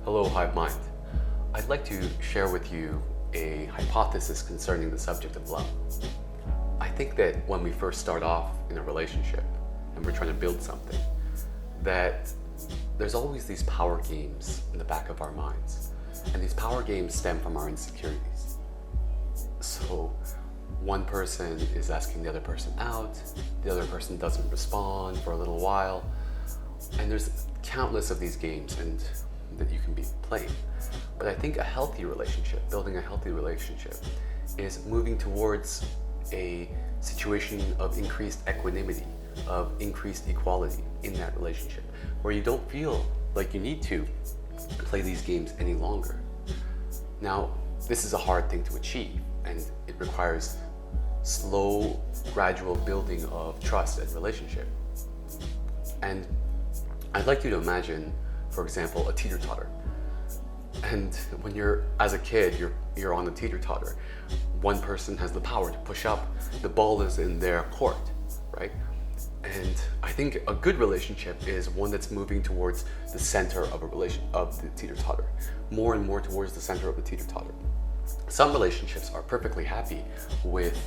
Hello, Hive Mind. I'd like to share with you a hypothesis concerning the subject of love. I think that when we first start off in a relationship and we're trying to build something, that there's always these power games in the back of our minds. And these power games stem from our insecurities. So one person is asking the other person out, the other person doesn't respond for a little while, and there's countless of these games and that you can be playing. But I think a healthy relationship, building a healthy relationship, is moving towards a situation of increased equanimity, of increased equality in that relationship, where you don't feel like you need to play these games any longer. Now, this is a hard thing to achieve, and it requires slow, gradual building of trust and relationship. And I'd like you to imagine, for example, a teeter-totter. And when you're, as a kid, you're on a teeter-totter. One person has the power to push up, the ball is in their court, right? And I think a good relationship is one that's moving towards the center of the teeter-totter, more and more towards the center of the teeter-totter. Some relationships are perfectly happy with,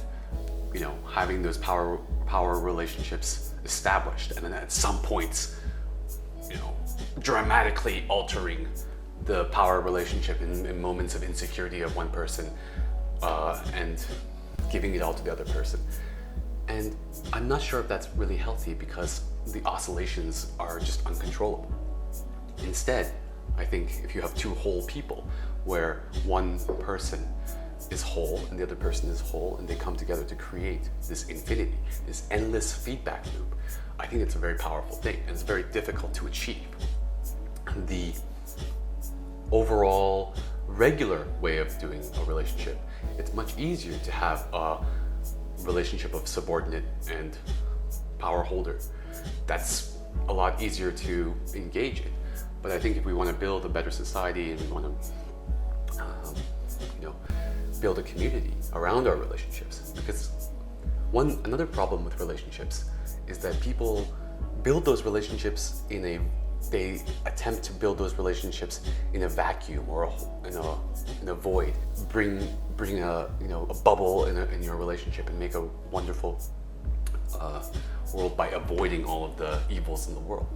having those power relationships established, and then at some points, dramatically altering the power relationship in moments of insecurity of one person and giving it all to the other person. And I'm not sure if that's really healthy because the oscillations are just uncontrollable. Instead, I think if you have two whole people where one person is whole and the other person is whole and they come together to create this infinity, this endless feedback loop, I think it's a very powerful thing and it's very difficult to achieve. The overall regular way of doing a relationship, it's much easier to have a relationship of subordinate and power holder. That's a lot easier to engage in. But I think if we want to build a better society and we want to build a community around our relationships, because another problem with relationships is that people build those relationships they attempt to build those relationships in a vacuum or in a void. Bring a bubble in your relationship and make a wonderful world by avoiding all of the evils in the world.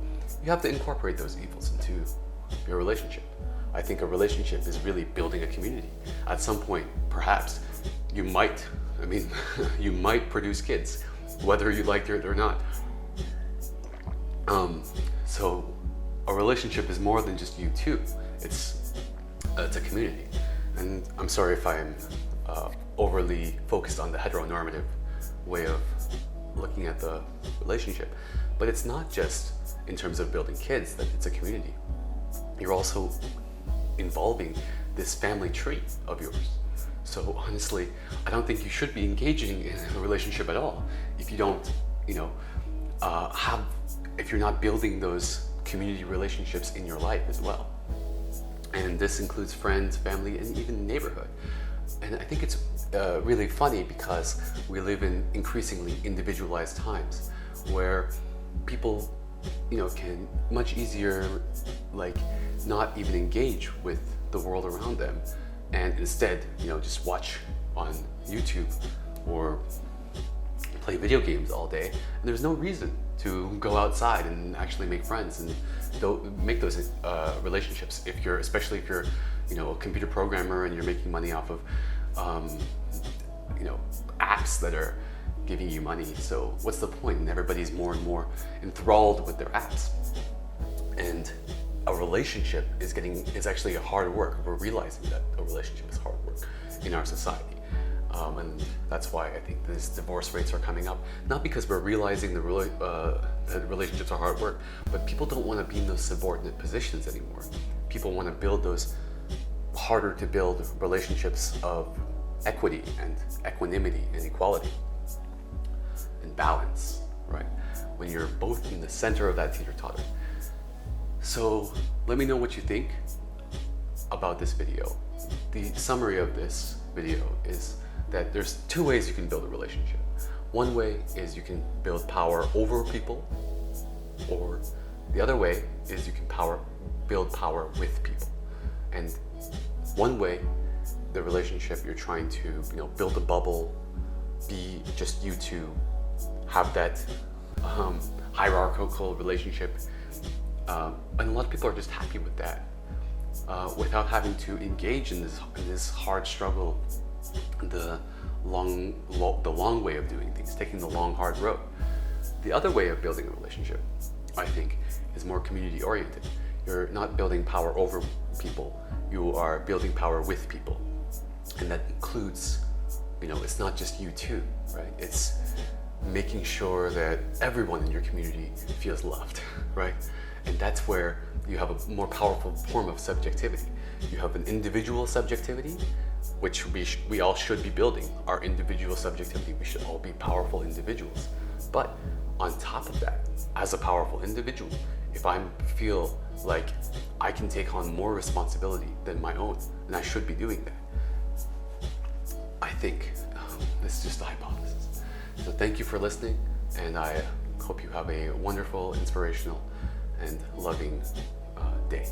You have to incorporate those evils into your relationship. I think a relationship is really building a community. At some point, perhaps, you might produce kids, whether you like it or not. So a relationship is more than just you two. It's a community. And I'm sorry if I'm overly focused on the heteronormative way of looking at the relationship, but it's not just in terms of building kids that it's a community. You're also involving this family tree of yours. So honestly, I don't think you should be engaging in a relationship at all if you don't, if you're not building those community relationships in your life as well. And this includes friends, family, and even neighborhood. And I think it's really funny because we live in increasingly individualized times where people, can much easier not even engage with the world around them, and instead, just watch on YouTube or play video games all day. And there's no reason to go outside and actually make friends and make those relationships. Especially if you're, a computer programmer and you're making money off of, apps that are giving you money. So what's the point? And everybody's more and more enthralled with their apps. And a relationship is actually a hard work. We're realizing that a relationship is hard work in our society. And that's why I think these divorce rates are coming up. Not because we're realizing that relationships are hard work, but people don't want to be in those subordinate positions anymore. People want to build those harder to build relationships of equity and equanimity and equality and balance, right? When you're both in the center of that teeter-totter. So let me know what you think about this video. The summary of this video is that there's two ways you can build a relationship. One way is you can build power over people, or the other way is you can build power with people. And one way, the relationship you're trying to, build a bubble, be just you two, have that hierarchical relationship, and a lot of people are just happy with that, without having to engage in this hard struggle, the long way of doing things, taking the long hard road. The other way of building a relationship, I think, is more community oriented. You're not building power over people, you are building power with people. And that includes, it's not just you two, right? It's making sure that everyone in your community feels loved, right? And that's where you have a more powerful form of subjectivity. You have an individual subjectivity, which we all should be building, our individual subjectivity. We should all be powerful individuals. But on top of that, as a powerful individual, if I feel like I can take on more responsibility than my own, and I should be doing that, I think this is just a hypothesis. So thank you for listening, and I hope you have a wonderful, inspirational, and loving day.